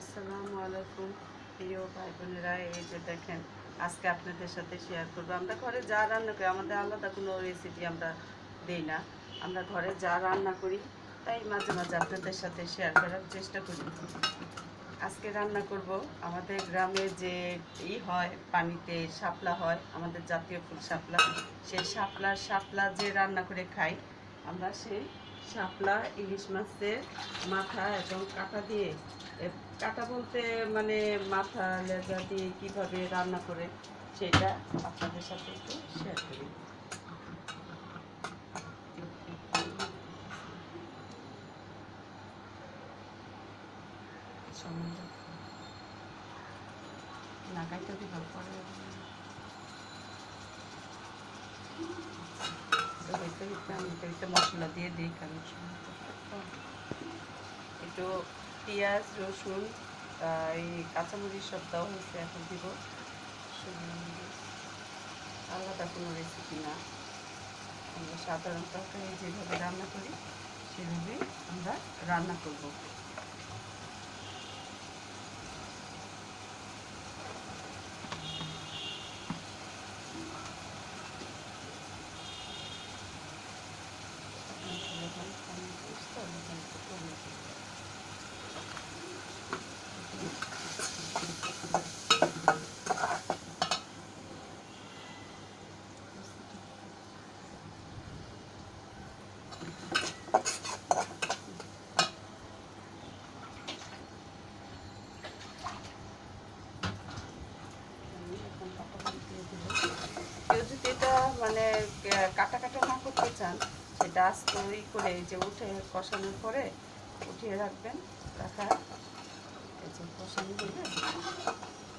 আসসালামু আলাইকুম প্রিয় ভাই বোনেরা, এই যে দেখেন আজকে আপনাদের সাথে শেয়ার করবো আমরা ঘরে যা রান্না করি। আমাদের আলাদা কোনো রেসিপি আমরা দিই না, আমরা ঘরে যা রান্না করি তাই মাঝে মাঝে আপনাদের সাথে শেয়ার করার চেষ্টা করি। আজকে রান্না করব আমাদের গ্রামে যে হয়, পানিতে শাপলা হয়, আমাদের জাতীয় ফুল শাপলা। সেই শাপলা যে রান্না করে খাই আমরা, সেই শাপলা ইলিশ মাছের মাথা এবং কাঁটা দিয়ে, কাঁটা বলতে মানে মাথা লেজা দিয়ে কীভাবে রান্না করে সেটা আপনাদের সাথে একটু শেয়ার করি। লাগাইতে দিব পরে মশলা দিয়ে দিই, কারণ একটু পেঁয়াজ রসুন এই কাঁচামরিচ সব দেওয়া হয়েছে, এখন দিব আলাদা কোনো রেসিপি না, আমরা সাধারণ তরকারি যেভাবে রান্না করি সেভাবেই আমরা রান্না করব। কেউ যদি এটা মানে কাটা কাটা না করতে চান, সেটা আস্তে করে যে উঠে কষানোর পরে উঠিয়ে রাখবেন, রাখা এই যে কষানো দিলে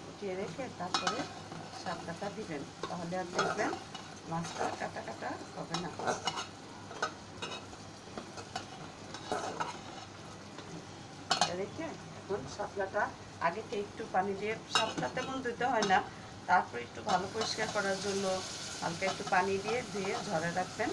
উঠিয়ে রেখে তারপরে শাপলাটা দিবেন, তাহলে আর দেখবেন মাছটা কাটা কাটা হবে না। রেখে এখন শাপলাটা আগেতে একটু পানি দিয়ে, শাপলা তেমন দিতে হয় না, তারপর একটু ভালো পরিষ্কার করার জন্য হালকা একটু পানি দিয়ে ধুয়ে ঝরে রাখবেন।